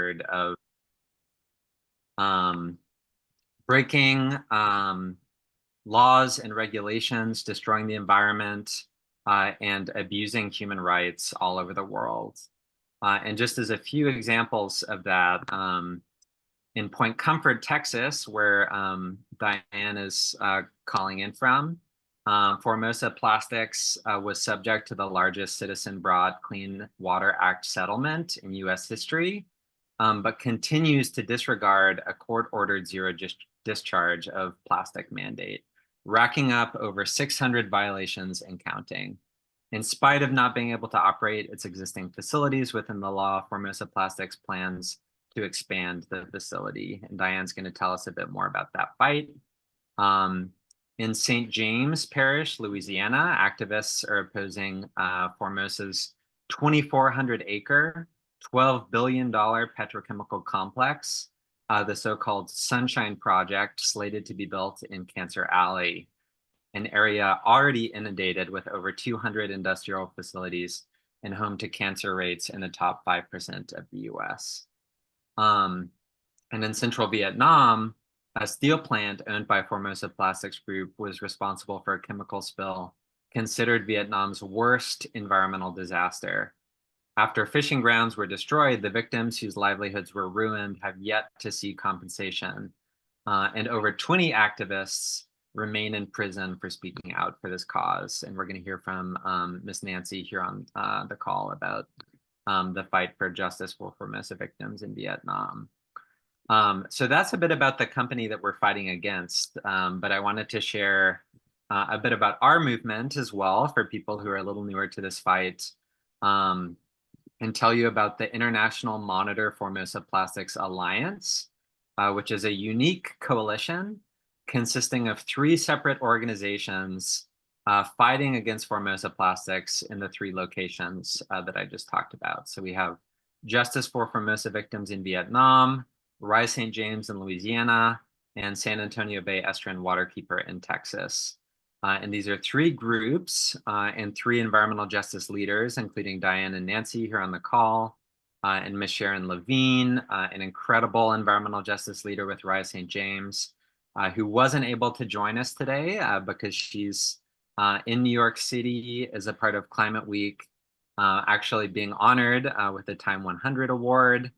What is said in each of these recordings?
record of um, breaking laws and regulations, destroying the environment, and abusing human rights all over the world. And just as a few examples of that, in Point Comfort, Texas, where Diane is calling in from, Formosa Plastics was subject to the largest citizen-brought Clean Water Act settlement in U.S. history, but continues to disregard a court-ordered zero discharge of plastic mandate, racking up over 600 violations and counting. In spite of not being able to operate its existing facilities within the law, Formosa Plastics plans to expand the facility. And Diane's going to tell us a bit more about that fight. In St. James Parish, Louisiana, activists are opposing Formosa's 2,400-acre, $12 billion petrochemical complex, the so-called Sunshine Project, slated to be built in Cancer Alley, an area already inundated with over 200 industrial facilities and home to cancer rates in the top 5% of the US. And in central Vietnam, a steel plant owned by Formosa Plastics Group was responsible for a chemical spill considered Vietnam's worst environmental disaster. After fishing grounds were destroyed, the victims whose livelihoods were ruined have yet to see compensation. And over 20 activists remain in prison for speaking out for this cause. And we're going to hear from Ms. Nancy here on the call about the fight for justice for Formosa victims in Vietnam. So that's a bit about the company that we're fighting against, but I wanted to share a bit about our movement as well for people who are a little newer to this fight, and tell you about the International Monitor Formosa Plastics Alliance, which is a unique coalition consisting of 3 separate organizations fighting against Formosa Plastics in the 3 locations that I just talked about. So we have Justice for Formosa Victims in Vietnam, Rise St. James in Louisiana, and San Antonio Bay Estuarine Waterkeeper in Texas. And these are 3 groups and 3 environmental justice leaders, including Diane and Nancy here on the call, and Ms. Sharon Levine, an incredible environmental justice leader with Rise St. James, who wasn't able to join us today because she's in New York City as a part of Climate Week, actually being honored with the Time 100 Award.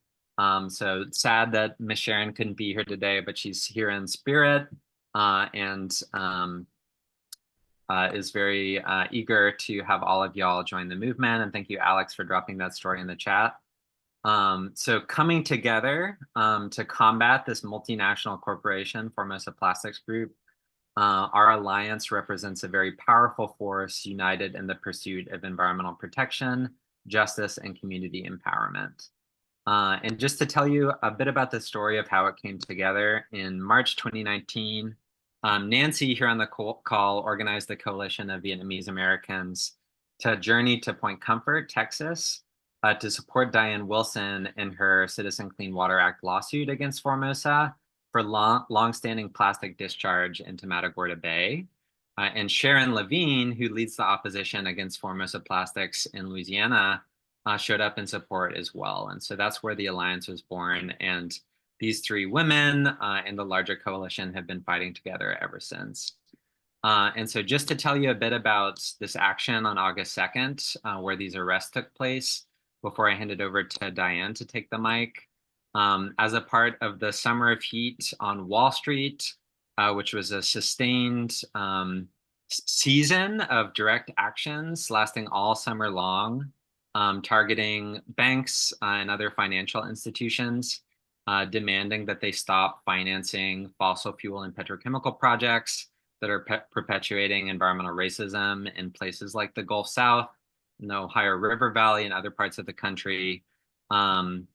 So sad that Ms. Sharon couldn't be here today, but she's here in spirit and is very eager to have all of y'all join the movement. And thank you, Alex, for dropping that story in the chat. So coming together to combat this multinational corporation, Formosa Plastics Group, our alliance represents a very powerful force united in the pursuit of environmental protection, justice, and community empowerment. And just to tell you a bit about the story of how it came together, in March 2019, Nancy here on the call organized the coalition of Vietnamese Americans to journey to Point Comfort, Texas, to support Diane Wilson in her Citizen Clean Water Act lawsuit against Formosa for long-standing plastic discharge into Matagorda Bay. And Sharon Levine, who leads the opposition against Formosa Plastics in Louisiana, showed up in support as well. And so that's where the alliance was born. And these 3 women and the larger coalition have been fighting together ever since. And so just to tell you a bit about this action on August 2nd, where these arrests took place, before I hand it over to Diane to take the mic, as a part of the Summer of Heat on Wall Street, which was a sustained season of direct actions lasting all summer long, targeting banks and other financial institutions, demanding that they stop financing fossil fuel and petrochemical projects that are perpetuating environmental racism in places like the Gulf South, in the Ohio River Valley, and other parts of the country. Diane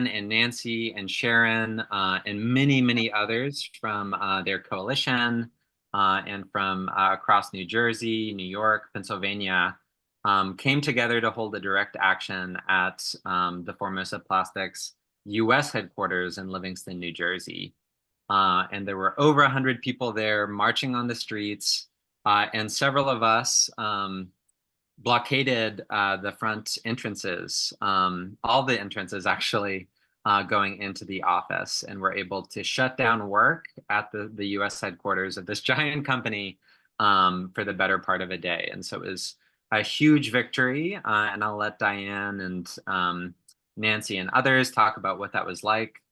and Nancy and Sharon and many, many others from their coalition and from across New Jersey, New York, Pennsylvania, came together to hold a direct action at the Formosa Plastics US headquarters in Livingston, New Jersey. And there were over 100 people there marching on the streets, and several of us blockaded the front entrances, all the entrances actually, going into the office, and were able to shut down work at the US headquarters of this giant company for the better part of a day. And so it was a huge victory. And I'll let Diane and Nancy and others talk about what that was like.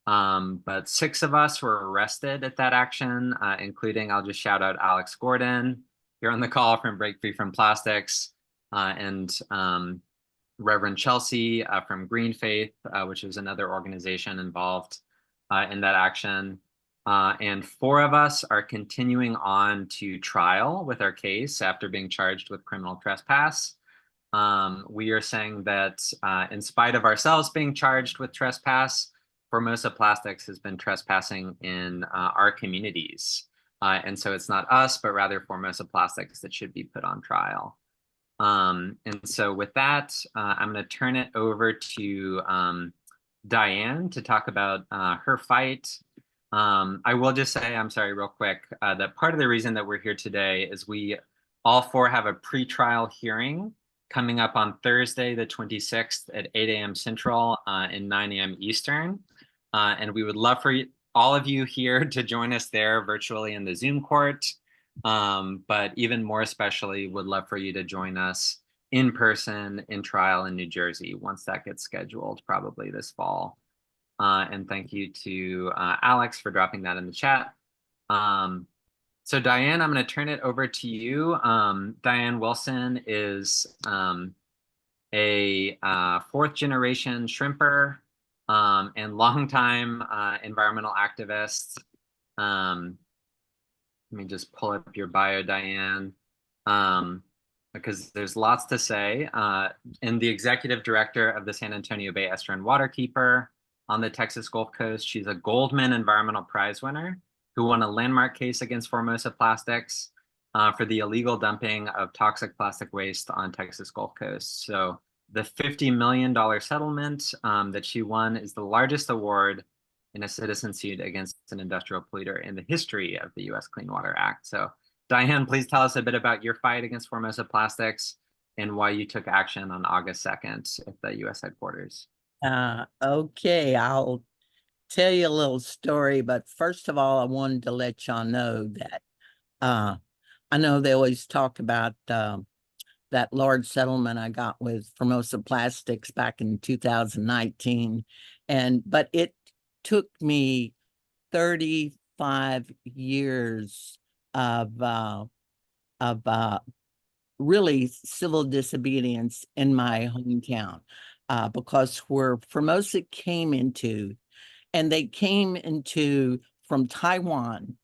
But 6 of us were arrested at that action, including, I'll just shout out Alex Gordon here on the call from Break Free from Plastics, and Reverend Chelsea from Green Faith, which is another organization involved in that action. And 4 of us are continuing on to trial with our case after being charged with criminal trespass. We are saying that in spite of ourselves being charged with trespass, Formosa Plastics has been trespassing in our communities. And so it's not us, but rather Formosa Plastics that should be put on trial. And so with that, I'm going to turn it over to Diane to talk about her fight. I will just say, I'm sorry, real quick, that part of the reason that we're here today is we all 4 have a pretrial hearing coming up on Thursday, the 26th at 8 a.m. Central and 9 a.m. Eastern. And we would love for all of you here to join us there virtually in the Zoom court. But even more especially, would love for you to join us in person in trial in New Jersey once that gets scheduled, probably this fall. And thank you to Alex for dropping that in the chat. So Diane, I'm going to turn it over to you. Diane Wilson is a 4th generation shrimper and longtime environmental activist. Let me just pull up your bio, Diane, because there's lots to say. And the executive director of the San Antonio Bay Estuarine Waterkeeper on the Texas Gulf Coast. She's a Goldman Environmental Prize winner who won a landmark case against Formosa Plastics for the illegal dumping of toxic plastic waste on Texas Gulf Coast. So the $50 million settlement that she won is the largest award in a citizen suit against an industrial polluter in the history of the U.S. Clean Water Act. So Diane, please tell us a bit about your fight against Formosa Plastics and why you took action on August 2nd at the U.S. headquarters. Okay, I'll tell you a little story, but first of all, I wanted to let y'all know that I know they always talk about that large settlement I got with Formosa Plastics back in 2019, but it took me 35 years of really civil disobedience in my hometown, because where Formosa came into, and they came into from Taiwan,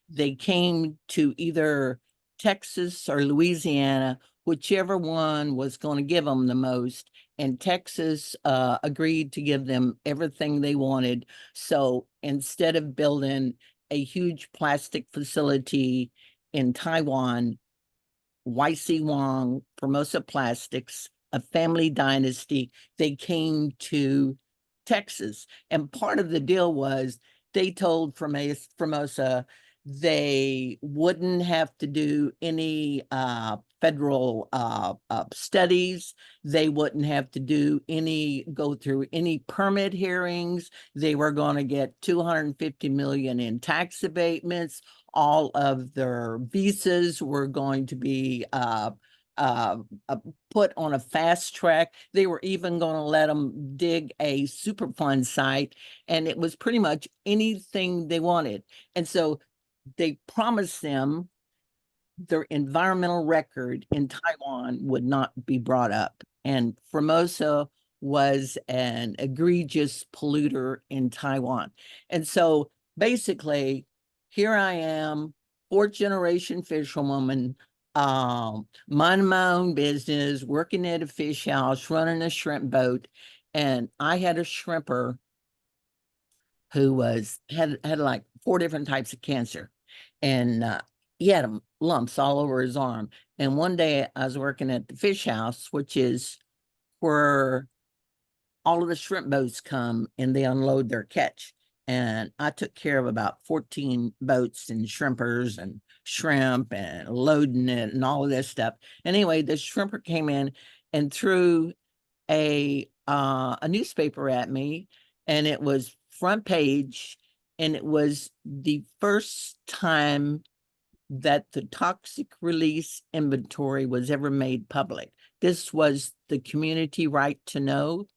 they came to either Texas or Louisiana, whichever one was going to give them the most. And Texas agreed to give them everything they wanted. So instead of building a huge plastic facility in Taiwan, YC Wong, Formosa Plastics, a family dynasty, they came to Texas. And part of the deal was they told Formosa they wouldn't have to do any federal studies. They wouldn't have to go through any permit hearings. They were going to get $250 million in tax abatements. All of their visas were going to be put on a fast track. They were even going to let them dig a Superfund site, and it was pretty much anything they wanted. And so they promised them their environmental record in Taiwan would not be brought up. And Formosa was an egregious polluter in Taiwan. And so basically, here I am, 4th generation fisherwoman, minding my own business, working at a fish house, running a shrimp boat. And I had a shrimper who had like 4 different types of cancer. And he had lumps all over his arm. And one day I was working at the fish house, which is where all of the shrimp boats come and they unload their catch. and I took care of about 14 boats and shrimpers and shrimp and loading it and all of this stuff. Anyway, the shrimper came in and threw a newspaper at me, and it was front page, and it was the first time that the toxic release inventory was ever made public. This was the community right to know.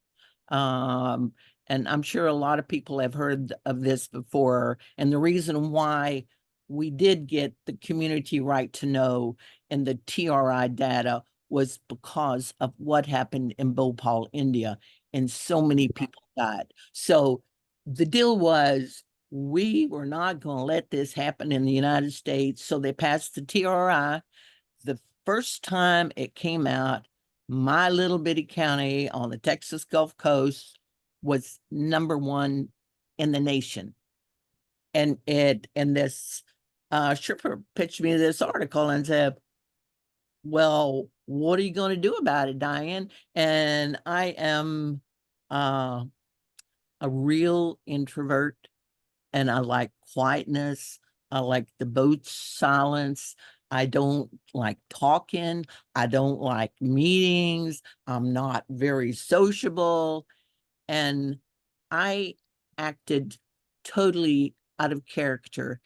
Um, and I'm sure a lot of people have heard of this before. And the reason why we did get the community right to know and the TRI data was because of what happened in Bhopal, India, and so many people died. So the deal was we were not going to let this happen in the United States. So they passed the TRI. The first time it came out, my little bitty county on the Texas Gulf Coast was #1 in the nation. And this shipper pitched me this article and said, well, what are you going to do about it, Diane? And I am uh, a real introvert, and I like quietness. I like the boat's silence. I don't like talking. I don't like meetings. I'm not very sociable. And I acted totally out of character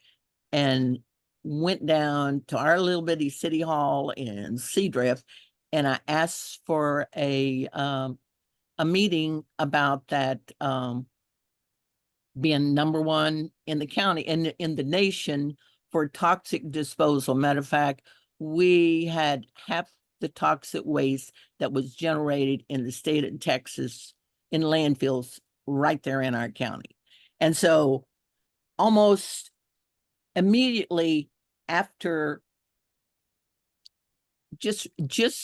and went down to our little bitty city hall in Seadrift, and I asked for a meeting about that being #1 in the county, in the nation, for toxic disposal. Matter of fact, we had half the toxic waste that was generated in the state of Texas in landfills right there in our county. And so almost immediately after just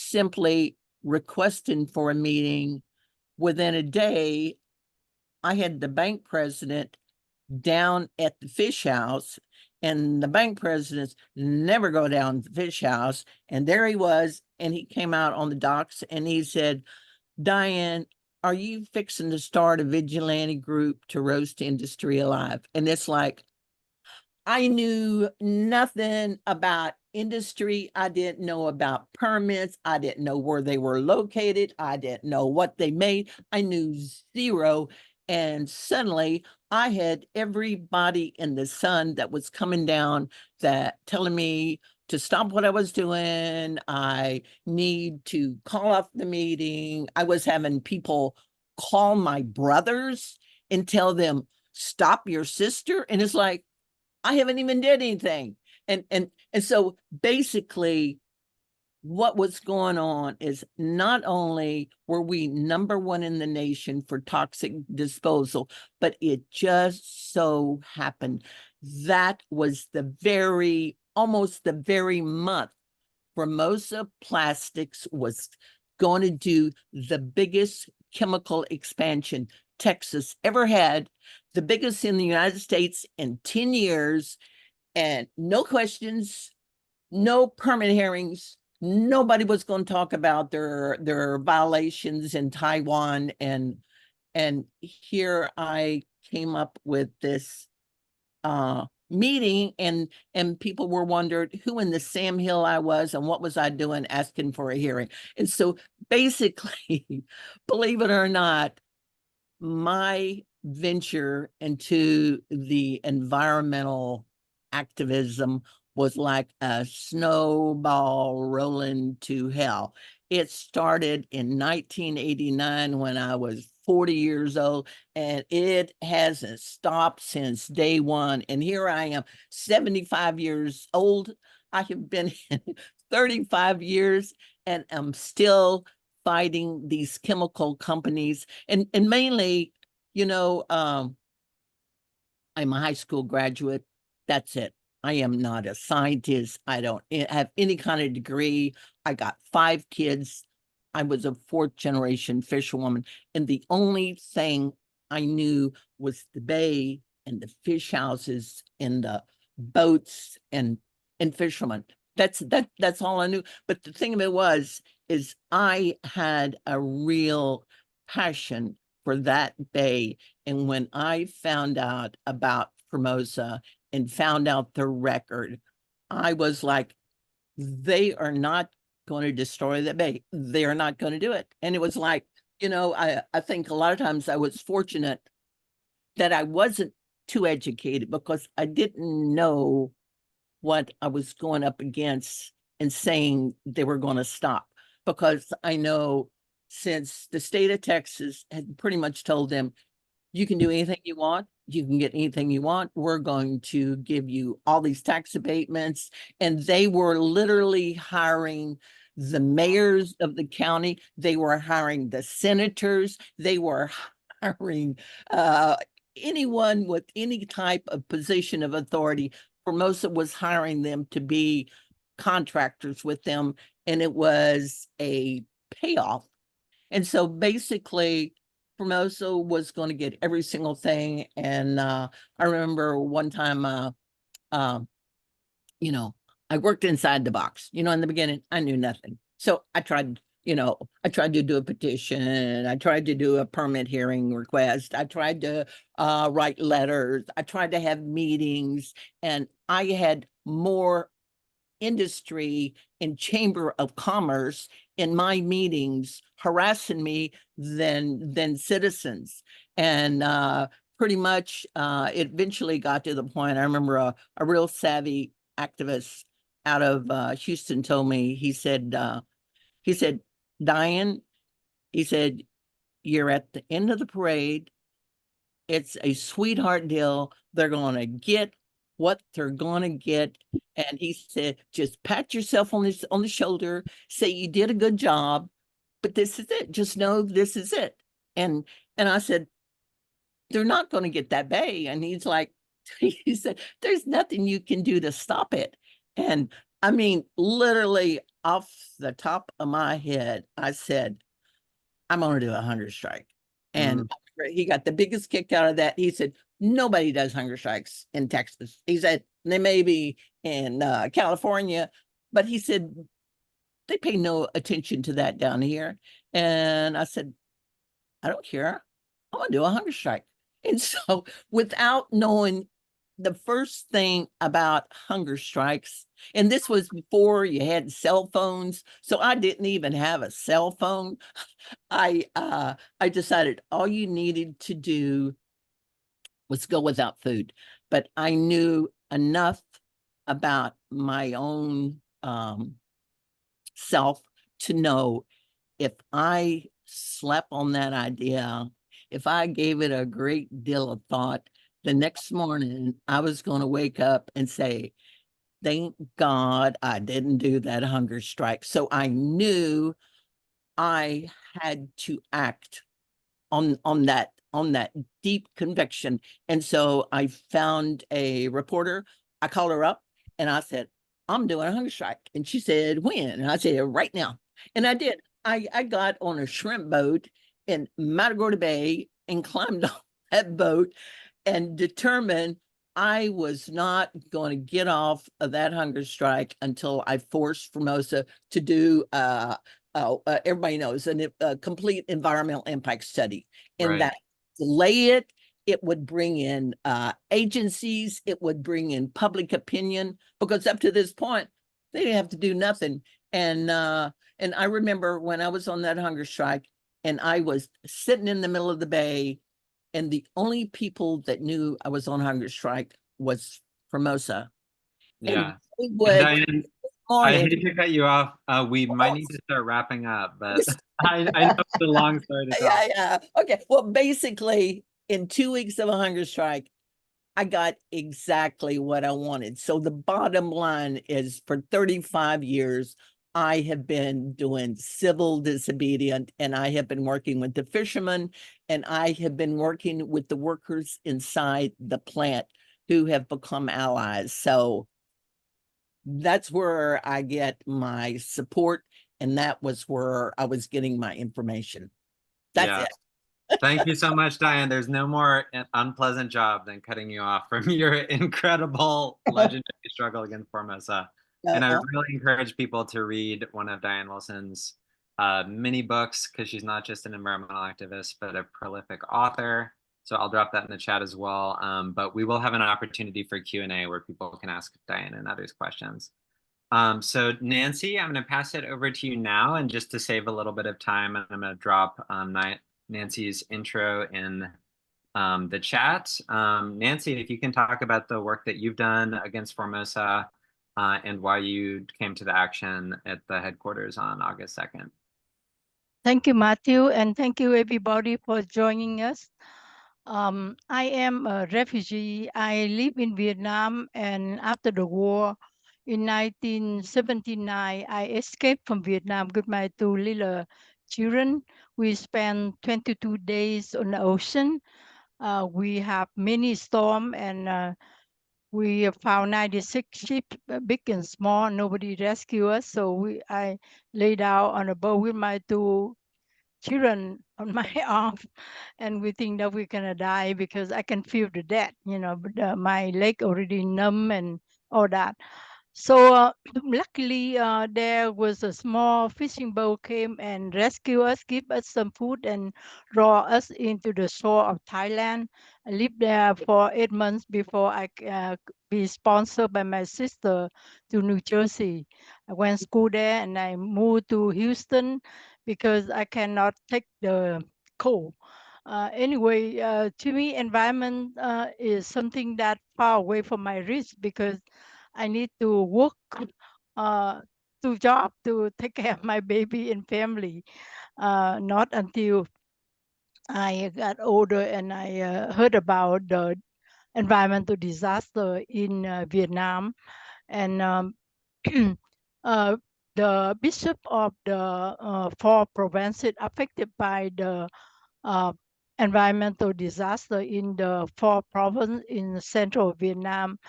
simply requesting for a meeting, within a day, I had the bank president down at the fish house, and the bank presidents never go down to the fish house. And there he was, and he came out on the docks and he said, Diane, are you fixing to start a vigilante group to roast industry alive? And it's like, I knew nothing about industry. I didn't know about permits. I didn't know where they were located. I didn't know what they made. I knew zero. And suddenly I had everybody in the sun that was coming down, that telling me to stop what I was doing. I need to call off the meeting. I was having people call my brothers and tell them, stop your sister. And it's like, I haven't even did anything. And so basically what was going on is, not only were we #1 in the nation for toxic disposal, but it just so happened that was almost the very month Formosa Plastics was going to do the biggest chemical expansion Texas ever had, the biggest in the United States in 10 years, and no questions, no permit hearings. Nobody was going to talk about their violations in Taiwan. And here I came up with this meeting, and people were wondered who in the Sam Hill I was and what was I doing asking for a hearing. And so basically, believe it or not, my venture into the environmental activism was like a snowball rolling to hell. It started in 1989 when I was 40 years old, and it hasn't stopped since day one. And here I am, 75 years old. I have been 35 years, and I'm still fighting these chemical companies. And mainly, you know, I'm a high school graduate. That's it. I am not a scientist. I don't have any kind of degree. I got 5 kids. I was a 4th generation fisherwoman. And the only thing I knew was the bay and the fish houses and the boats and fishermen. That's all I knew. But the thing of it was, is I had a real passion for that bay. And when I found out about Formosa and found out the record, I was like, they are not going to destroy the bay. They are not going to do it. And it was like, I think a lot of times I was fortunate that I wasn't too educated because I didn't know what I was going up against and saying they were going to stop. Because I know since the state of Texas had pretty much told them, you can do anything you want. You can get anything you want. We're going to give you all these tax abatements. And they were literally hiring the mayors of the county. They were hiring the senators. They were hiring anyone with any type of position of authority. Formosa was hiring them to be contractors with them. And it was a payoff. And so basically, Formosa was going to get every single thing. And I remember one time, uh, you know, I worked inside the box. In the beginning, I knew nothing. So I tried to do a petition. I tried to do a permit hearing request. I tried to write letters. I tried to have meetings. And I had more industry and chamber of commerce in my meetings harassing me than citizens. And pretty much it eventually got to the point. I remember a real savvy activist out of Houston told me, he said, Diane, he said, you're at the end of the parade. It's a sweetheart deal. They're going to get what they're going to get. And he said, just pat yourself on the shoulder, say you did a good job, but this is it. Just know this is it. And I said, they're not going to get that bay. And he's like, he said, there's nothing you can do to stop it. And I mean, literally off the top of my head, I said, I'm going to do a hunger strike. And Mm, he got the biggest kick out of that. He said, nobody does hunger strikes in Texas. He said, they may be in California, but he said, they pay no attention to that down here. And I said, I don't care. I'm going to do a hunger strike. And so without knowing the first thing about hunger strikes, and this was before you had cell phones, so I didn't even have a cell phone. I decided all you needed to do was go without food. But I knew enough about my own self to know if I slept on that idea, if I gave it a great deal of thought, the next morning I was going to wake up and say, thank God I didn't do that hunger strike. So I knew I had to act on that deep conviction. And so I found a reporter. I called her up and I said, I'm doing a hunger strike. And she said, when? And I said, right now. And I did. I got on a shrimp boat in Matagorda Bay and climbed on that boat and determined I was not going to get off of that hunger strike until I forced Formosa to do everybody knows a complete environmental impact study. In right. that, delay it would bring in agencies, it would bring in public opinion, because up to this point they didn't have to do nothing. And I remember when I was on that hunger strike and I was sitting in the middle of the bay, and the only people that knew I was on hunger strike was Formosa. And Yeah. they And would Diane, I morning. hate to cut you off. We might need to start wrapping up, but I know it's a long story to tell. Yeah, yeah. Okay. Well, basically, in 2 weeks of a hunger strike, I got exactly what I wanted. So the bottom line is for 35 years, I have been doing civil disobedient, and I have been working with the fishermen, and I have been working with the workers inside the plant who have become allies. So that's where I get my support, and that was where I was getting my information. That's Yeah. it. Thank you so much, Diane. There's no more unpleasant job than cutting you off from your incredible legendary struggle against Formosa. And I Uh-uh. really encourage people to read one of Diane Wilson's many books because she's not just an environmental activist, but a prolific author. So I'll drop that in the chat as well. But we will have an opportunity for Q&A where people can ask Diane and others questions. So Nancy, I'm going to pass it over to you now. And just to save a little bit of time, I'm going to drop Nancy's intro in the chat. Nancy, if you can talk about the work that you've done against Formosa and why you came to the action at the headquarters on August 2nd. Thank you, Matthew, and thank you everybody for joining us. I am a refugee. I live in Vietnam, and after the war in 1979, I escaped from Vietnam with my two little children. We spent 22 days on the ocean. We have many storms, and we found 96 ships, big and small. Nobody rescued us, so I laid out on a boat with my two children on my arm, and we think that we're gonna die because I can feel the death, but my leg already numb and all that. So luckily, there was a small fishing boat came and rescue us, give us some food, and draw us into the shore of Thailand. I lived there for 8 months before I be sponsored by my sister to New Jersey. I went school there, and I moved to Houston because I cannot take the cold. Anyway, to me, environment is something that far away from my reach because I need to work uh, to job to take care of my baby and family. Not until I got older and I heard about the environmental disaster in Vietnam, and uh, the bishop of the four provinces affected by the uh, environmental disaster in the four provinces in central Vietnam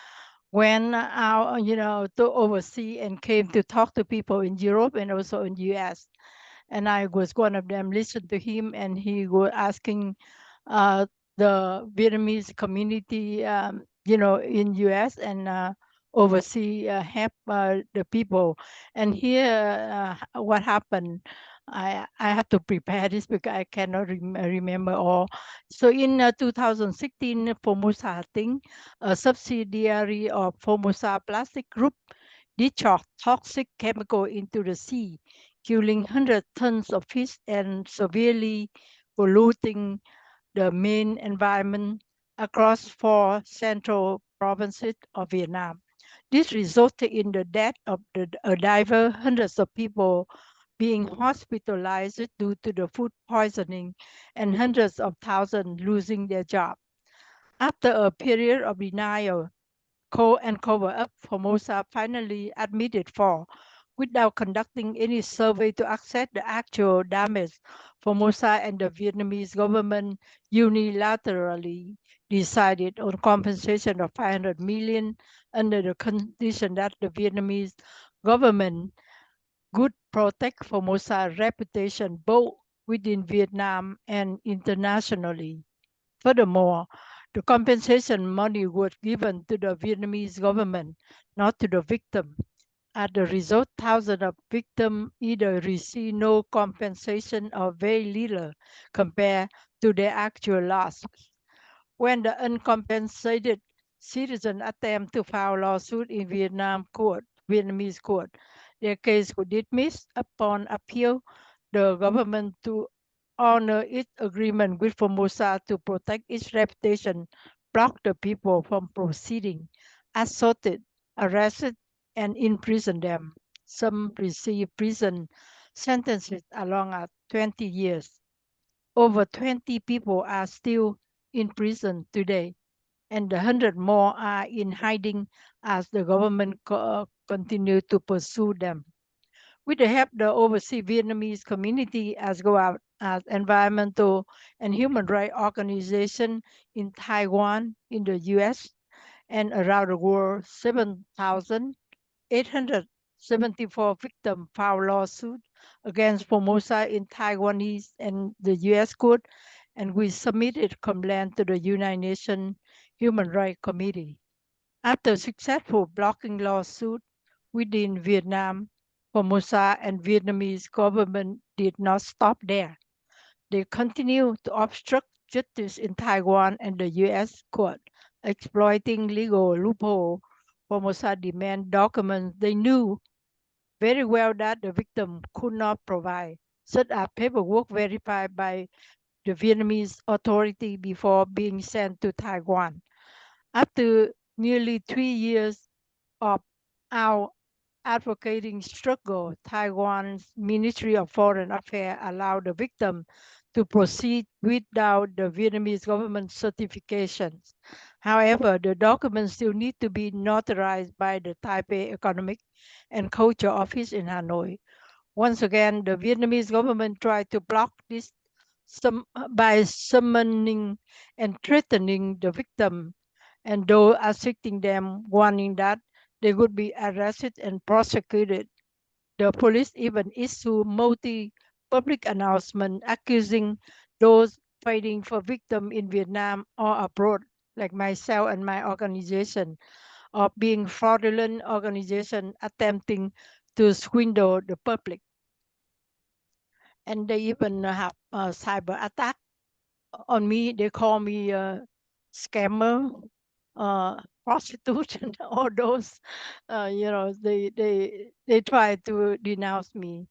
went out, to oversee and came to talk to people in Europe and also in US. And I was one of them, listened to him, and he was asking uh, the Vietnamese community, in US and oversee, help the people. And here, what happened, I have to prepare this because I cannot remember all. So in 2016, Formosa Thing, a subsidiary of Formosa Plastic Group, discharged toxic chemical into the sea, killing 100 tons of fish and severely polluting the main environment across four central provinces of Vietnam. This resulted in the death of a diver, hundreds of people being hospitalized due to the food poisoning, and hundreds of thousands losing their job. After a period of denial, and cover up, Formosa finally admitted fault. Without conducting any survey to assess the actual damage, Formosa and the Vietnamese government unilaterally decided on compensation of 500 million under the condition that the Vietnamese government would protect Formosa's reputation both within Vietnam and internationally. Furthermore, the compensation money was given to the Vietnamese government, not to the victim. As a result, thousands of victims either receive no compensation or very little compared to their actual loss. When the uncompensated citizen attempt to file lawsuit in Vietnamese court, their case was dismissed upon appeal. The government to honor its agreement with Formosa to protect its reputation blocked the people from proceeding, assaulted, arrested, and imprisoned them. Some received prison sentences along at 20 years. Over 20 people are still in prison today, and 100 more are in hiding as the government continue to pursue them. With the help of the overseas Vietnamese community as go out as environmental and human rights organization in Taiwan, in the US, and around the world, 7,874 victims filed lawsuit against Formosa in Taiwanese and the US court, and we submitted complaint to the United Nations Human Rights Committee. After successful blocking lawsuit within Vietnam, Formosa and Vietnamese government did not stop there. They continue to obstruct justice in Taiwan and the U.S. court, exploiting legal loophole. Formosa demand documents they knew very well that the victim could not provide, such as paperwork verified by the Vietnamese authority before being sent to Taiwan. After nearly 3 years of our advocating struggle, Taiwan's Ministry of Foreign Affairs allowed the victim to proceed without the Vietnamese government certifications. However, the documents still need to be notarized by the Taipei Economic and Culture Office in Hanoi. Once again, the Vietnamese government tried to block this by summoning and threatening the victim, and though assisting them, warning that they would be arrested and prosecuted. The police even issued multi-public announcement accusing those fighting for victims in Vietnam or abroad, like myself and my organization, of being fraudulent organization attempting to swindle the public. And they even have a cyber attack on me. They call me a scammer, prostitute, and all those. They try to denounce me.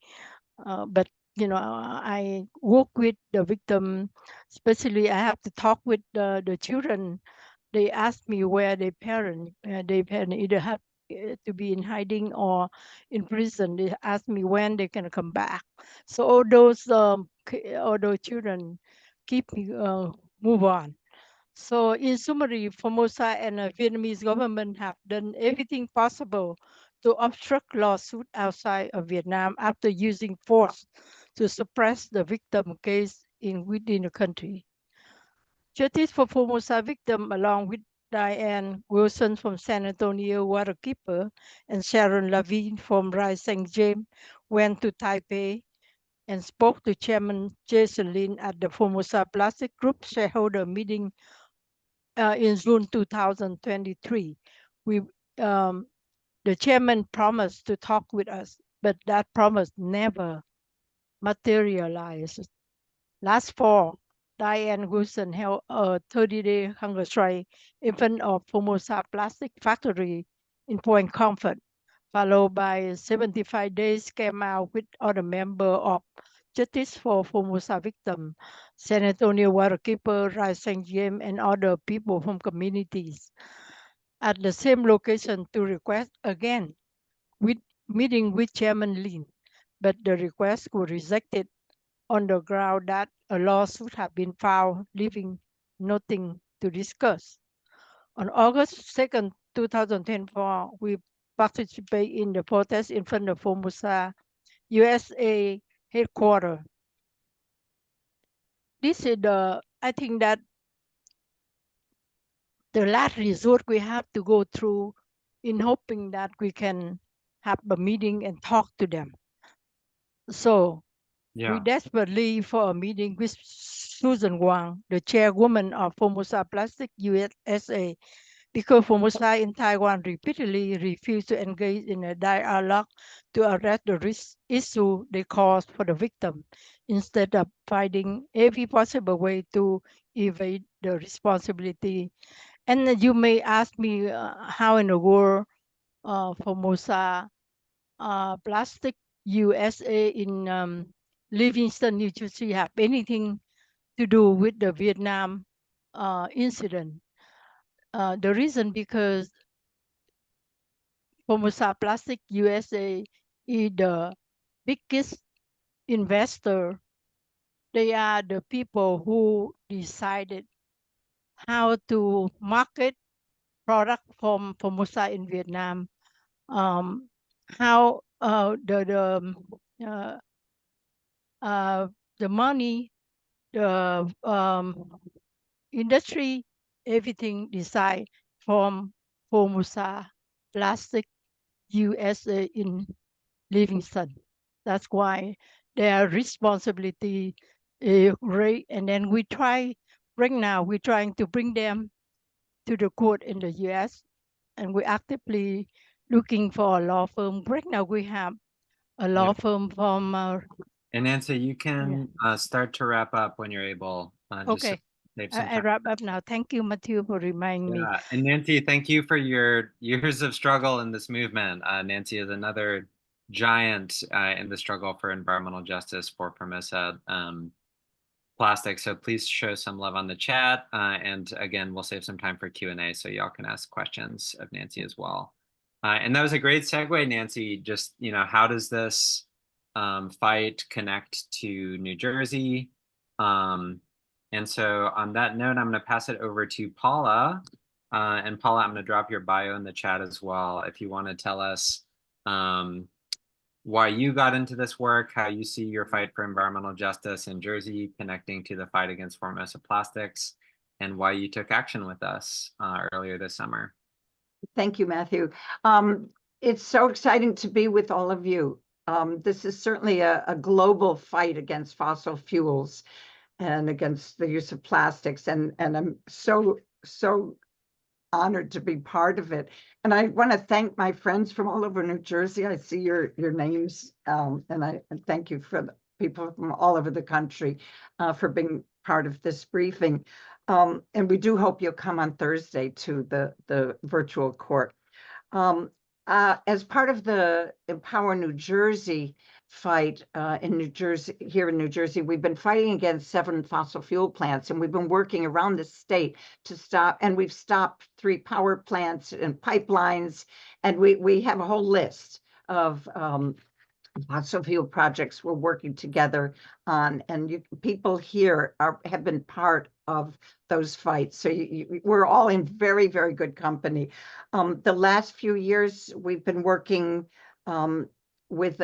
But I work with the victim. Especially, I have to talk with the children. They ask me where their parents. Their parents either have to be in hiding or in prison. They ask me when they can come back. So all those children keep me move on. So in summary, Formosa and the Vietnamese government have done everything possible to obstruct lawsuit outside of Vietnam after using force to suppress the victim case within the country. Justice for Formosa victim, along with Diane Wilson from San Antonio Waterkeeper and Sharon Lavine from Rice St. James, went to Taipei and spoke to Chairman Jason Lin at the Formosa Plastic Group shareholder meeting in June 2023. We, the chairman promised to talk with us, but that promise never materialized. Last fall, Diane Wilson held a 30-day hunger strike in front of Formosa Plastic Factory in Point Comfort, followed by 75 days came out with other member of Justice for Formosa victim, San Antonio Waterkeeper, Rice St. James, and other people from communities at the same location to request again with meeting with Chairman Lin, but the request was rejected on the ground that a lawsuit had been filed, leaving nothing to discuss. On August 2nd, 2024, we participated in the protest in front of Formosa, USA headquarters. This is I think that the last resort we have to go through in hoping that we can have a meeting and talk to them. So we desperately for a meeting with Susan Wang, the chairwoman of Formosa Plastic USA, because Formosa in Taiwan repeatedly refused to engage in a dialogue to address the risk issue they caused for the victim, instead of finding every possible way to evade the responsibility. And you may ask me how in the world Formosa Plastic USA in Livingston, New Jersey have anything to do with the Vietnam incident. The reason because Formosa Plastic USA is the biggest investor. They are the people who decided how to market product from Formosa in Vietnam. How uh, the money, the industry, everything decide from Formosa Plastic USA in Livingston. That's why their responsibility great. And then we try, right now, we're trying to bring them to the court in the US, and we're actively looking for a law firm. Right now, we have a law firm from And Nancy, you yeah. can start to wrap up when you're able. Just so Okay. save some I time. wrap up now. Thank you, Matthew, for reminding me. Yeah, and Nancy, thank you for your years of struggle in this movement. Nancy is another giant in the struggle for environmental justice for Formosa plastic. So please show some love on the chat. And again, we'll save some time for Q&A so y'all can ask questions of Nancy as well. And that was a great segue, Nancy. Just, how does this fight connect to New Jersey? And so on that note, I'm going to pass it over to Paula. And Paula, I'm going to drop your bio in the chat as well. If you want to tell us why you got into this work, how you see your fight for environmental justice in Jersey connecting to the fight against Formosa plastics, and why you took action with us earlier this summer. Thank you, Matthew. It's so exciting to be with all of you. This is certainly a global fight against fossil fuels and against the use of plastics. And I'm so honored to be part of it. And I want to thank my friends from all over New Jersey. I see your names, and I thank you for the people from all over the country for being part of this briefing. And we do hope you'll come on Thursday to the virtual court. As part of the Empower New Jersey fight in New Jersey, we've been fighting against 7 fossil fuel plants, and we've been working around the state to stop, and we've stopped 3 power plants and pipelines, and we have a whole list of fossil fuel projects we're working together on, and people here have been part of those fights. So we're all in very, very good company. The last few years, we've been working with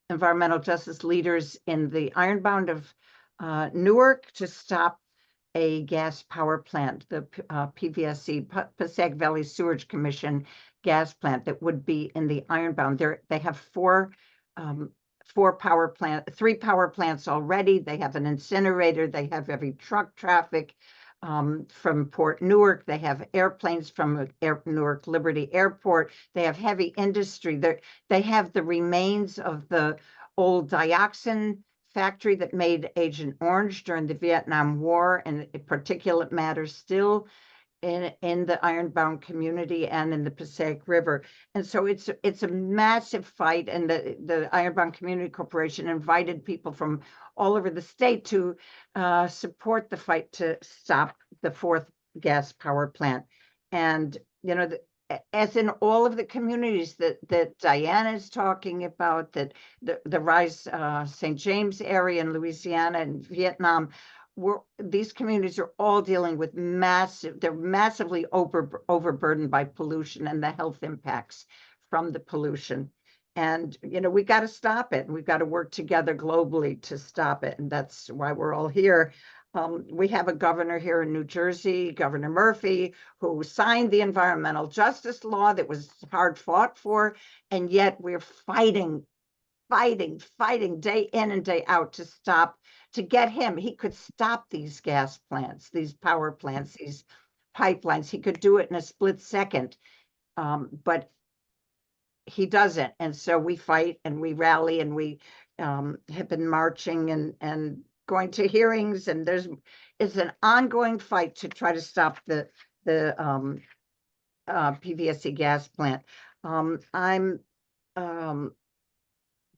environmental justice leaders in the Ironbound of Newark to stop a gas power plant, the PVSC, Passaic Valley Sewerage Commission gas plant that would be in the Ironbound. They have 3 power plants already. They have an incinerator. They have heavy truck traffic from Port Newark. They have airplanes from Newark Liberty Airport. They have heavy industry. They have the remains of the old dioxin factory that made Agent Orange during the Vietnam War, and particulate matter still in the Ironbound community and in the Passaic River. And so it's a massive fight, and the Ironbound Community Corporation invited people from all over the state to support the fight to stop the 4th gas power plant. And as in all of the communities that Diana is talking about, that the Rise St. James area in Louisiana and Vietnam, these communities are all dealing with they're massively overburdened by pollution and the health impacts from the pollution. And, we got to stop it. We've got to work together globally to stop it. And that's why we're all here. We have a governor here in New Jersey, Governor Murphy, who signed the environmental justice law that was hard fought for. And yet we're fighting day in and day out to get him. He could stop these gas plants, these power plants, these pipelines. He could do it in a split second, but he doesn't. And so we fight and we rally, and we have been marching and going to hearings, and it's an ongoing fight to try to stop the PVSC gas plant. I'm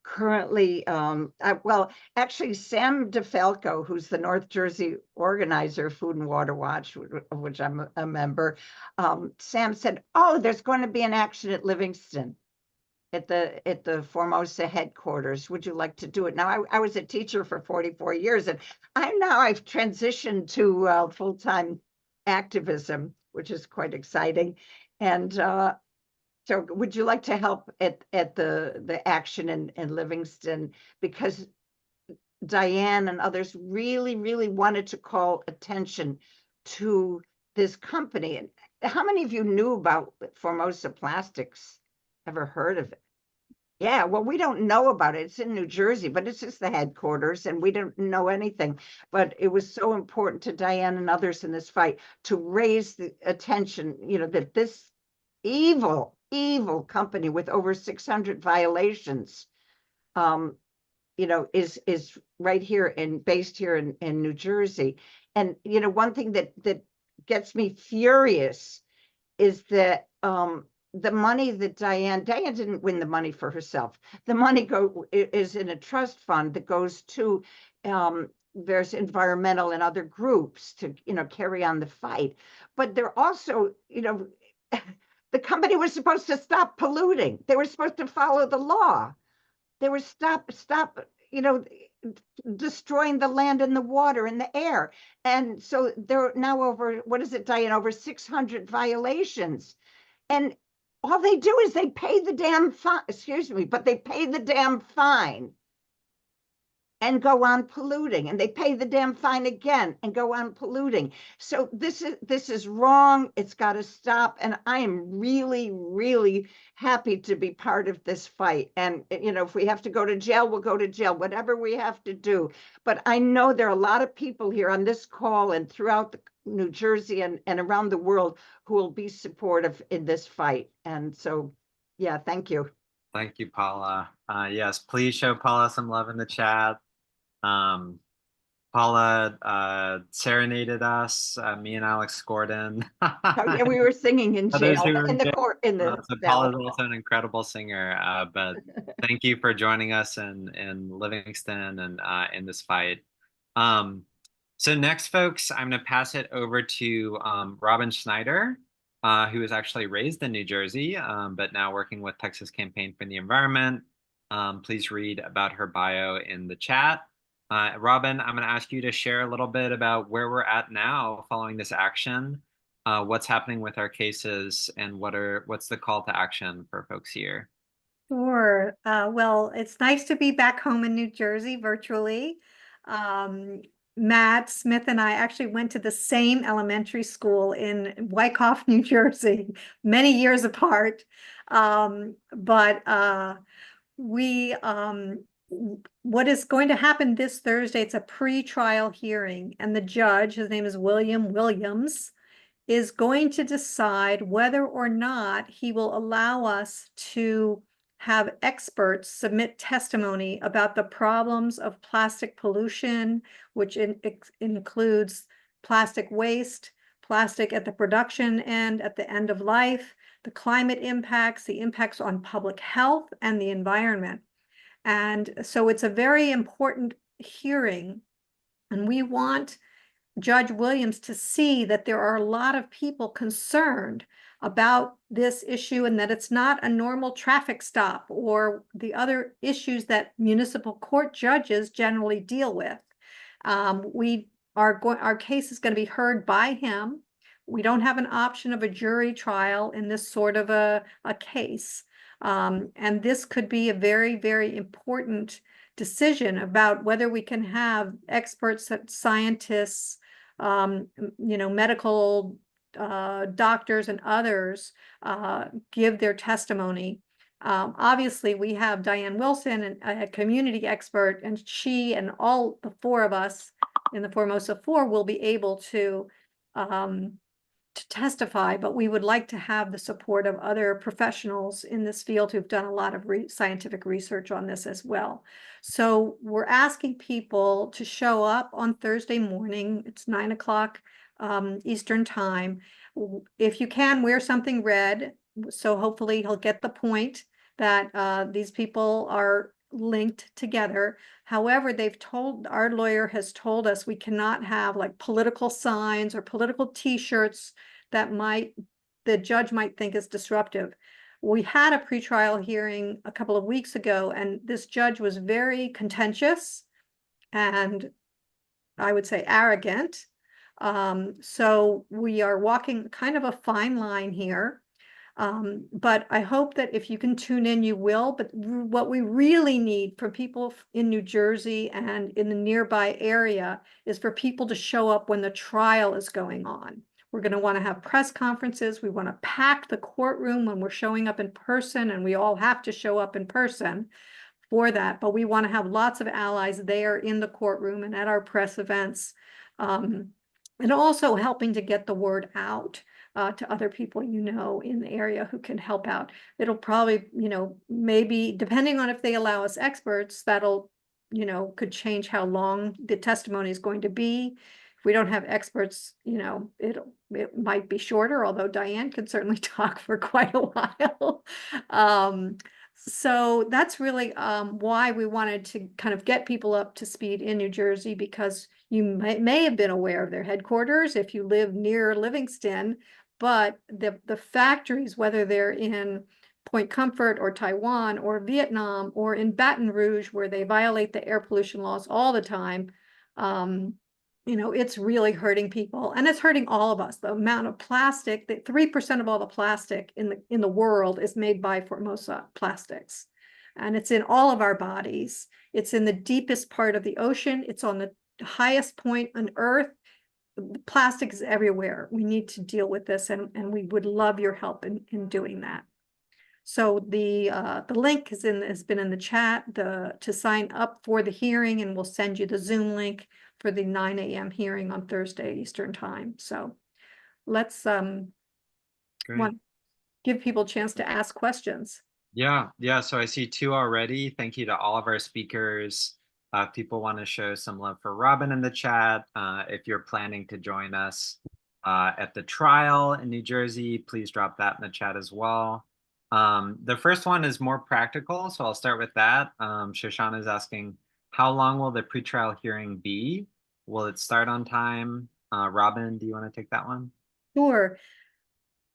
currently, actually, Sam DeFalco, who's the North Jersey organizer of Food and Water Watch, of which I'm a member, Sam said, "Oh, there's going to be an action at Livingston, at the Formosa headquarters. Would you like to do it?" Now, I was a teacher for 44 years, and I've transitioned to full-time activism, which is quite exciting. And so would you like to help at the action in Livingston? Because Diane and others really, really wanted to call attention to this company. And how many of you knew about Formosa Plastics? Ever heard of it? Yeah, well, we don't know about it. It's in New Jersey, but it's just the headquarters, and we don't know anything. But it was so important to Diane and others in this fight to raise the attention, that this evil company with over 600 violations, is right here and based here in New Jersey. And, one thing that gets me furious is that the money that Diane didn't win the money for herself. The money is in a trust fund that goes to there's environmental and other groups to, carry on the fight. But they're also, the company was supposed to stop polluting. They were supposed to follow the law. They were stop, destroying the land and the water and the air. And so there are now over, what is it, Diane, over 600 violations. And all they do is they pay the damn fine, but they pay the damn fine and go on polluting, and they pay the damn fine again and go on polluting. So this is wrong. It's got to stop. And I am really, really happy to be part of this fight. And, if we have to go to jail, we'll go to jail, whatever we have to do. But I know there are a lot of people here on this call and throughout New Jersey and around the world who will be supportive in this fight. And so, yeah, thank you. Thank you, Paula. Yes, please show Paula some love in the chat. Paula serenaded us, me and Alex Gordon. Oh, yeah, we were singing in jail, in the court, in the so Paula's also an incredible singer, but thank you for joining us in Livingston and in this fight. So next, folks, I'm going to pass it over to Robin Schneider, who was actually raised in New Jersey, but now working with Texas Campaign for the Environment. Please read about her bio in the chat. Robin, I'm going to ask you to share a little bit about where we're at now following this action, what's happening with our cases, and what's the call to action for folks here. Sure. Well, it's nice to be back home in New Jersey virtually. Matt Smith and I actually went to the same elementary school in Wyckoff, New Jersey, many years apart. What is going to happen this Thursday, it's a pre-trial hearing, and the judge, his name is William Williams, is going to decide whether or not he will allow us to have experts submit testimony about the problems of plastic pollution, which includes plastic waste, plastic at the production end, at the end of life, the climate impacts, the impacts on public health and the environment. And so it's a very important hearing, and we want Judge Williams to see that there are a lot of people concerned about this issue and that it's not a normal traffic stop or the other issues that municipal court judges generally deal with. Our case is going to be heard by him. We don't have an option of a jury trial in this sort of a case. And this could be a very, very important decision about whether we can have experts, scientists, medical doctors and others give their testimony. Obviously, we have Diane Wilson, a community expert, and she and all the four of us in the Formosa Four will be able to testify, but we would like to have the support of other professionals in this field who've done a lot of scientific research on this as well. So we're asking people to show up on Thursday morning. It's 9 o'clock Eastern time. If you can, wear something red. So hopefully he'll get the point that these people are linked together. However, our lawyer has told us we cannot have like political signs or political t-shirts that the judge might think is disruptive. We had a pretrial hearing a couple of weeks ago, and this judge was very contentious and I would say arrogant. So we are walking kind of a fine line here. But I hope that if you can tune in, you will. But what we really need for people in New Jersey and in the nearby area is for people to show up when the trial is going on. We're going to want to have press conferences. We want to pack the courtroom when we're showing up in person, and we all have to show up in person for that. But we want to have lots of allies there in the courtroom and at our press events. And also helping to get the word out to other people in the area who can help out. It'll probably, maybe depending on if they allow us experts, that'll, could change how long the testimony is going to be. If we don't have experts, it might be shorter, although Diane can certainly talk for quite a while. So that's really why we wanted to kind of get people up to speed in New Jersey, because you may have been aware of their headquarters if you live near Livingston, but the factories, whether they're in Point Comfort or Taiwan or Vietnam or in Baton Rouge, where they violate the air pollution laws all the time, it's really hurting people, and it's hurting all of us. The amount of plastic, that 3% of all the plastic in the world is made by Formosa plastics, and it's in all of our bodies. It's in the deepest part of the ocean. It's on the highest point on Earth. Plastic is everywhere. We need to deal with this, and we would love your help in doing that. So the link has been in the chat to sign up for the hearing, and we'll send you the Zoom link for the 9 a.m. hearing on Thursday Eastern time. So let's give people a chance to ask questions. Yeah. So I see 2 already. Thank you to all of our speakers. If people want to show some love for Robin in the chat, if you're planning to join us at the trial in New Jersey, please drop that in the chat as well. The first one is more practical, so I'll start with that. Shoshana is asking, how long will the pretrial hearing be? Will it start on time? Robin, do you want to take that one? Sure.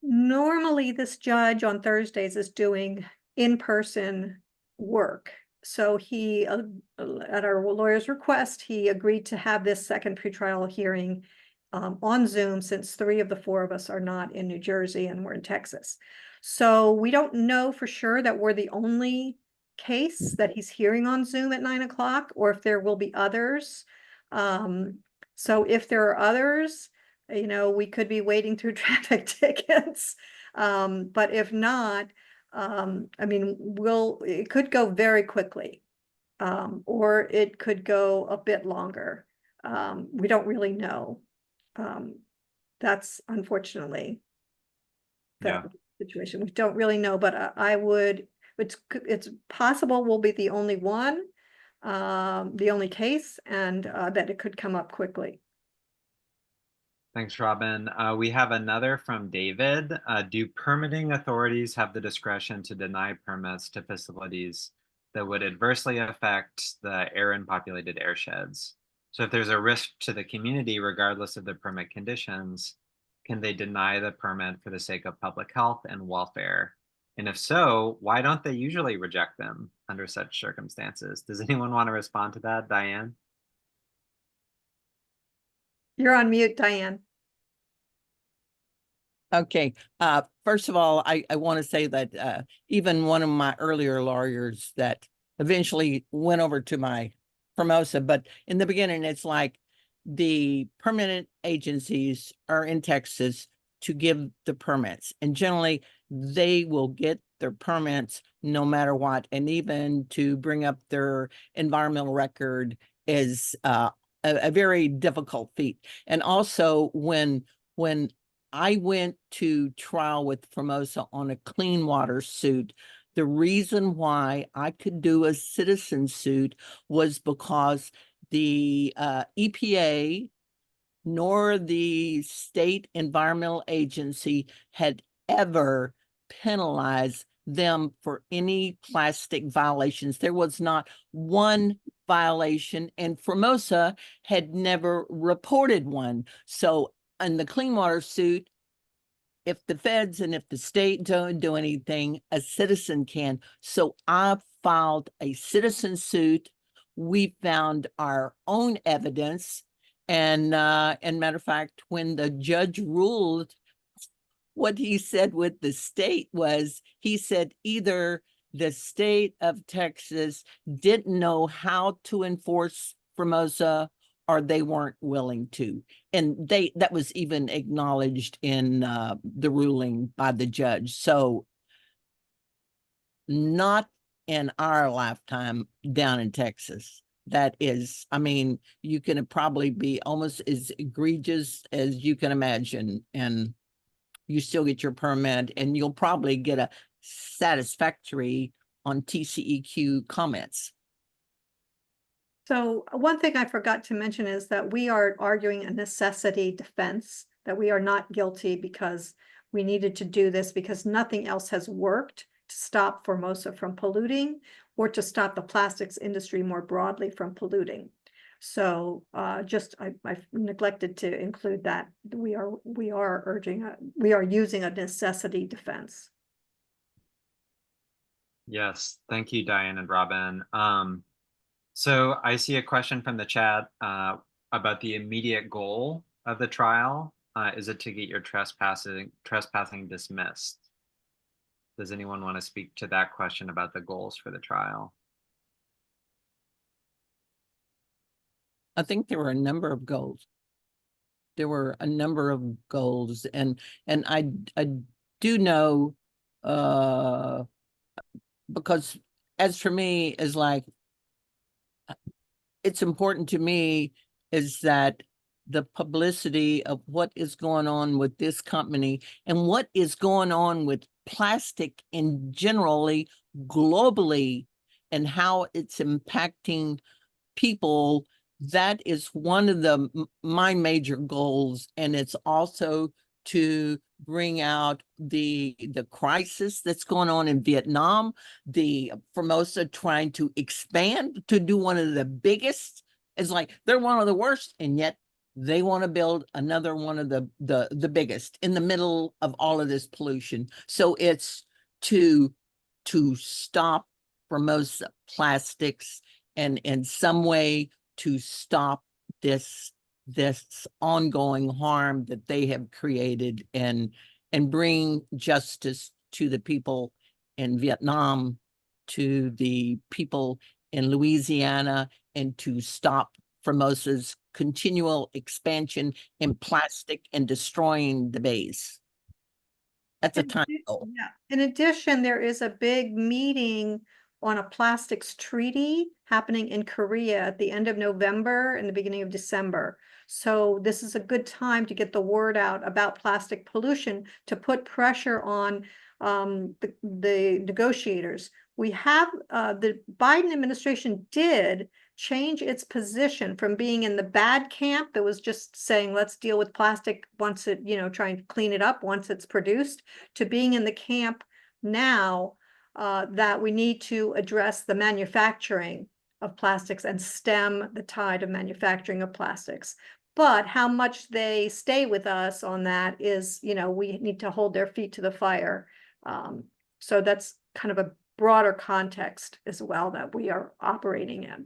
Normally, this judge on Thursdays is doing in-person work. So he, at our lawyer's request, he agreed to have this second pretrial hearing on Zoom, since 3 of the 4 of us are not in New Jersey and we're in Texas. So we don't know for sure that we're the only case that he's hearing on Zoom at 9 o'clock, or if there will be others. So if there are others, we could be wading through traffic tickets. But if not, it could go very quickly, or it could go a bit longer. We don't really know. That's unfortunately the situation. We don't really know, but it's possible we'll be the only one, the only case, and that it could come up quickly. Thanks, Robin. We have another from David. Do permitting authorities have the discretion to deny permits to facilities that would adversely affect the air in populated airsheds? So if there's a risk to the community, regardless of the permit conditions, can they deny the permit for the sake of public health and welfare? And if so, why don't they usually reject them under such circumstances? Does anyone want to respond to that, Diane? You're on mute, Diane. Okay. First of all, I want to say that even one of my earlier lawyers that eventually went over to my Formosa, but in the beginning, it's like the permanent agencies are in Texas to give the permits, and generally they will get their permits no matter what, and even to bring up their environmental record is a very difficult feat. And also when I went to trial with Formosa on a clean water suit, the reason why I could do a citizen suit was because the EPA nor the state environmental agency had ever penalized them for any plastic violations. There was not one violation, and Formosa had never reported one. So in the clean water suit, if the feds and if the state don't do anything, a citizen can. So I filed a citizen suit. We found our own evidence. And matter of fact, when the judge ruled, what he said with the state was, he said either the state of Texas didn't know how to enforce Formosa or they weren't willing to. And that was even acknowledged in the ruling by the judge. So not in our lifetime down in Texas. that is, I mean, you can probably be almost as egregious as you can imagine, and you still get your permit, and you'll probably get a satisfactory on TCEQ comments. So one thing I forgot to mention is that we are arguing a necessity defense, that we are not guilty because we needed to do this because nothing else has worked to stop Formosa from polluting or to stop the plastics industry more broadly from polluting. So just I've neglected to include that. We are using a necessity defense. Yes, thank you, Diane and Robin. So I see a question from the chat about the immediate goal of the trial. Is it to get your trespassing dismissed? Does anyone want to speak to that question about the goals for the trial? I think there were a number of goals. There were a number of goals, and I do know, because as for me, is like, it's important to me is that the publicity of what is going on with this company and what is going on with plastic in generally globally and how it's impacting people. That is one of my major goals, and it's also to bring out the crisis that's going on in Vietnam, the Formosa trying to expand to do one of the biggest. It's like they're one of the worst, and yet they want to build another one of the biggest in the middle of all of this pollution. So it's to stop Formosa plastics and in some way to stop this ongoing harm that they have created, and bring justice to the people in Vietnam, to the people in Louisiana, and to stop Formosa's continual expansion in plastic and destroying the bays. That's a time goal. Yeah. In addition, there is a big meeting on a plastics treaty happening in Korea at the end of November and the beginning of December. So this is a good time to get the word out about plastic pollution, to put pressure on the negotiators. We have the Biden administration did change its position from being in the bad camp that was just saying, let's deal with plastic once it, try and clean it up once it's produced, to being in the camp now that we need to address the manufacturing of plastics and stem the tide of manufacturing of plastics. But how much they stay with us on that is, we need to hold their feet to the fire. So that's kind of a broader context as well that we are operating in.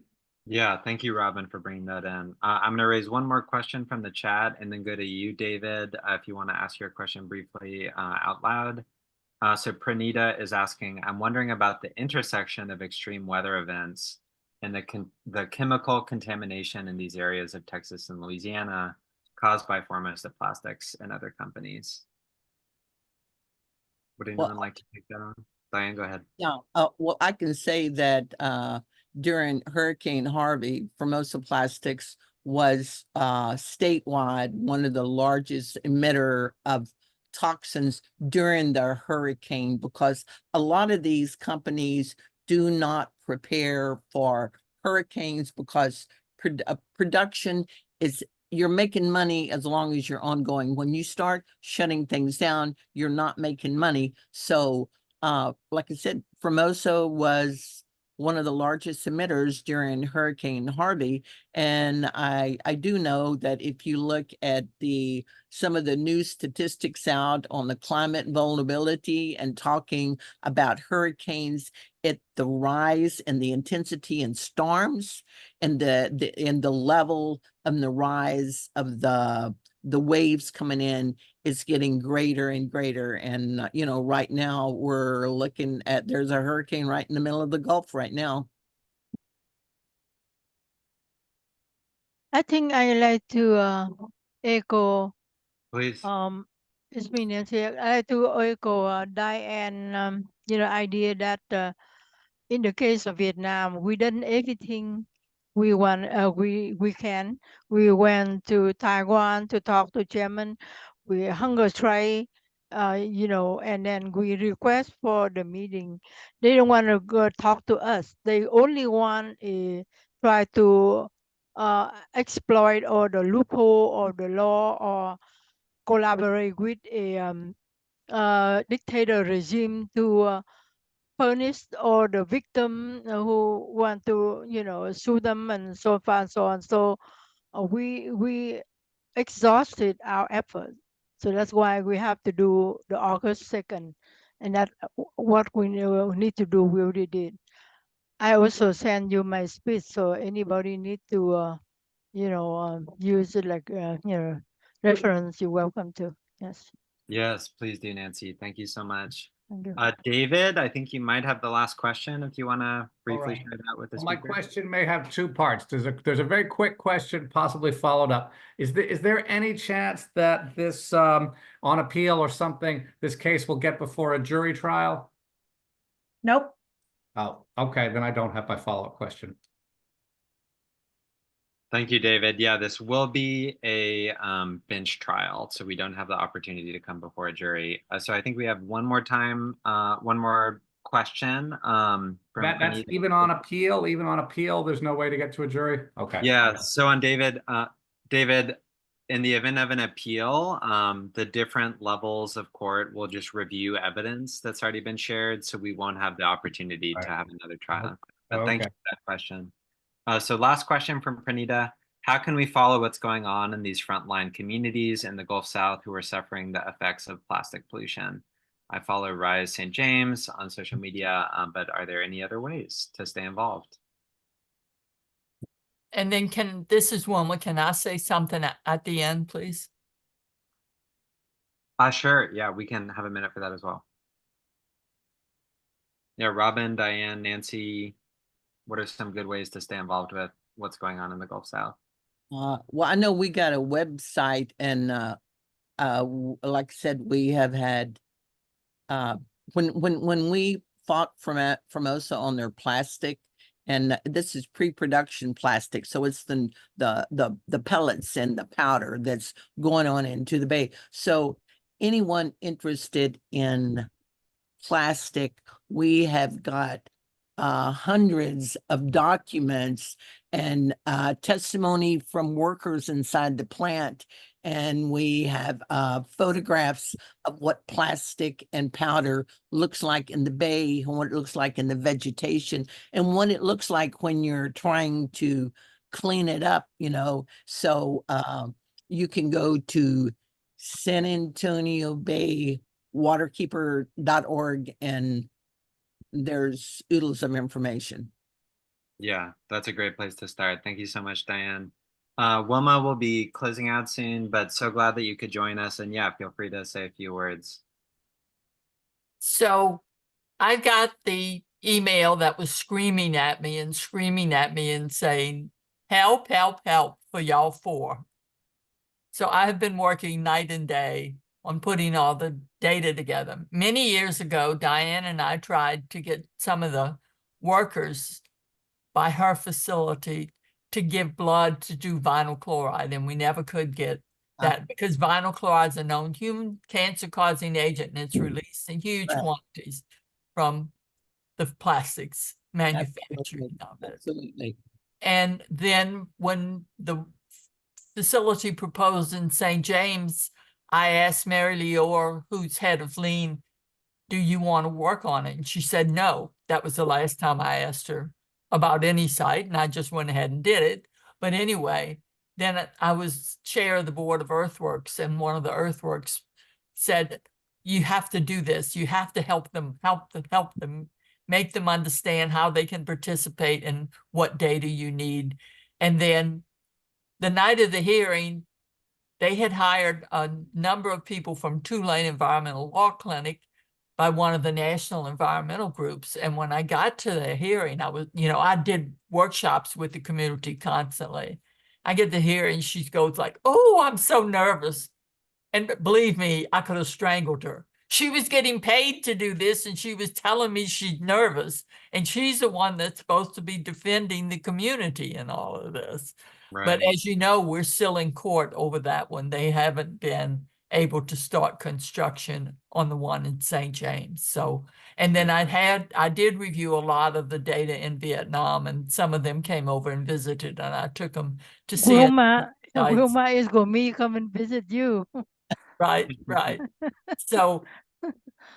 Yeah, thank you, Robin, for bringing that in. I'm going to raise one more question from the chat and then go to you, David, if you want to ask your question briefly out loud. So Pranita is asking, I'm wondering about the intersection of extreme weather events and the chemical contamination in these areas of Texas and Louisiana caused by Formosa Plastics and other companies. Would anyone like to take that on? Diane, go ahead. Yeah, well, I can say that during Hurricane Harvey, Formosa Plastics was statewide one of the largest emitter of toxins during the hurricane, because a lot of these companies do not prepare for hurricanes, because production is, you're making money as long as you're ongoing. When you start shutting things down, you're not making money. So like I said, Formosa was one of the largest emitters during Hurricane Harvey. And I do know that if you look at some of the new statistics out on the climate vulnerability and talking about hurricanes, the rise and the intensity in storms and the level and the rise of the waves coming in is getting greater and greater. And, right now we're looking at, there's a hurricane right in the middle of the Gulf right now. I think I like to echo. Please. It's me, Nancy. I like to echo Diane, idea that in the case of Vietnam, we done everything we went to Taiwan to talk to German. We hunger strike, and then we request for the meeting. They don't want to go talk to us. They only want try to exploit or the loophole or the law or collaborate with a dictator regime to punish all the victim who want to, sue them and so far and so on. So we exhausted our effort. So that's why we have to do the August 2nd. And that what we need to do, we already did. I also send you my speech, so anybody need to, use it like, reference, you're welcome to. Yes, Yes, please do, Nancy. Thank you so much. thank you. David, I think you might have the last question if you want to briefly right. share that with the Well, my speaker. question may have two parts. There's a very quick question, possibly followed up. Is there any chance that this on appeal or something, this case will get before a jury trial? Nope. Oh, okay, then I don't have my follow-up question. Thank you, David. Yeah, this will be a bench trial, so we don't have the opportunity to come before a jury. So I think we have one more question from That's Pranita. even on appeal, there's no way to get to a jury? Okay. Yeah, so on David, in the event of an appeal, the different levels of court will just review evidence that's already been shared, so we won't have the opportunity to have another trial. But thank you Okay. for that question. So last question from Pranita. How can we follow what's going on in these frontline communities in the Gulf South who are suffering the effects of plastic pollution? I follow Rise St. James on social media, but are there any other ways to stay involved? And then this is Wilma, can I say something at the end, please? Sure. Yeah, we can have a minute for that as well. Yeah, Robin, Diane, Nancy, what are some good ways to stay involved with what's going on in the Gulf South? Well, I know we got a website, and like I said, we have had when we fought from Formosa on their plastic, and this is pre-production plastic, so it's the pellets and the powder that's going on into the bay. So anyone interested in plastic, we have got hundreds of documents and testimony from workers inside the plant. And we have photographs of what plastic and powder looks like in the bay, and what it looks like in the vegetation, and what it looks like when you're trying to clean it up, So you can go to San Antonio Bay waterkeeper.org, and there's oodles of information. Yeah, that's a great place to start. Thank you so much, Diane. Wilma will be closing out soon, but so glad that you could join us. And yeah, feel free to say a few words. So I got the email that was screaming at me and saying, help, help, help for y'all four. So I have been working night and day on putting all the data together. Many years ago, Diane and I tried to get some of the workers by her facility to give blood to do vinyl chloride, and we never could get that because vinyl chloride is a known human cancer-causing agent, and it's released in huge quantities from the plastics manufacturing of it. Absolutely. And then when the facility proposed in St. James, I asked Mary Leor, who's head of lean, do you want to work on it? And she said no. That was the last time I asked her about any site, and I just went ahead and did it. But anyway, then I was chair of the board of Earthworks, and one of the Earthworks said, you have to do this. You have to help them, make them understand how they can participate and what data you need. And then the night of the hearing, they had hired a number of people from Tulane Environmental Law Clinic by one of the national environmental groups. And when I got to the hearing, I did workshops with the community constantly. I get to hearing, she goes like, oh, I'm so nervous. And believe me, I could have strangled her. she was getting paid to do this, and she was telling me she's nervous, and she's the one that's supposed to be defending the community in all of this. But Right. as you know, we're still in court over that one. They haven't been able to start construction on the one in St. James. So, and then I did review a lot of the data in Vietnam, and some of them came over and visited, and I took them to see it. Wilma is going to come and visit you. Right, right. So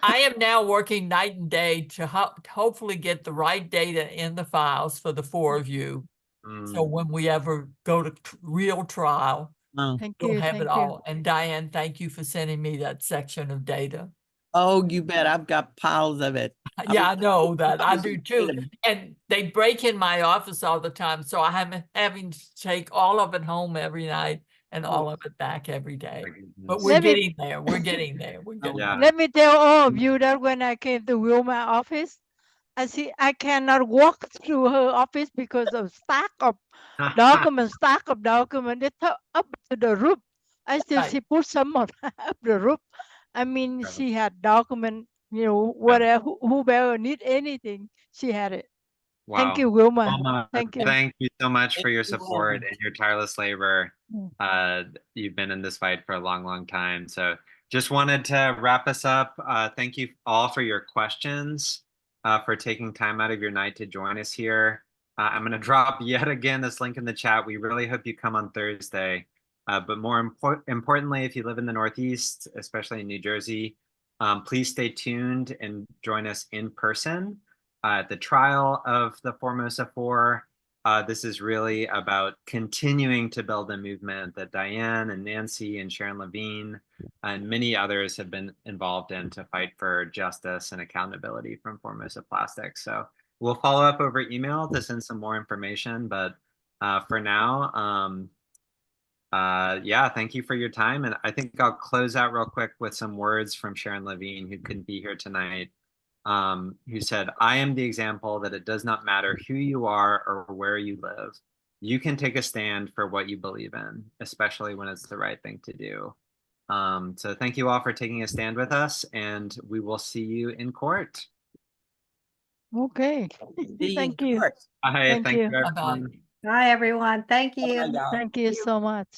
I am now working night and day to hopefully get the right data in the files for the 4 of you. So when we ever go to real trial, Thank we'll you. have it Thank you. all. And Diane, thank you for sending me that section of data. Oh, you bet. I've got piles of it. Yeah, I know that. I was do afraid too. of- And they break in my office all the time. So I'm having to take all of it home every night and all of it back every day. But we're Let me- getting there. We're getting there. We're getting Yeah. Let me tell all of you that when I came to Wilma office, I cannot walk through her office because of stack of document. It's up to the roof. I still Right. she put some on up the roof. I mean, Right. she had document, whatever, whoever need anything, she had it. Wow. Thank you, Wilma. Wilma, Thank you. thank you so much for your You're support welcome. and your tireless labor. Mm. You've been in this fight for a long, long time. So just wanted to wrap us up. Thank you all for your questions, for taking time out of your night to join us here. I'm going to drop yet again this link in the chat. We really hope you come on Thursday. But more importantly, if you live in the Northeast, especially in New Jersey, please stay tuned and join us in person at the trial of the Formosa 4. This is really about continuing to build a movement that Diane and Nancy and Sharon Levine and many others have been involved in to fight for justice and accountability from Formosa Plastics. So we'll follow up over email to send some more information, but for now, yeah, thank you for your time. And I think I'll close out real quick with some words from Sharon Levine, who couldn't be here tonight, who said, "I am the example that it does not matter who you are or where you live. You can take a stand for what you believe in, especially when it's the right thing to do." So thank you all for taking a stand with us, and we will see you in court. Okay. See you in Thank you. court. Bye. Thank Thank you. you, Bye-bye. everyone. Bye, everyone. Thank Bye-bye, you. y'all. Thank you so much.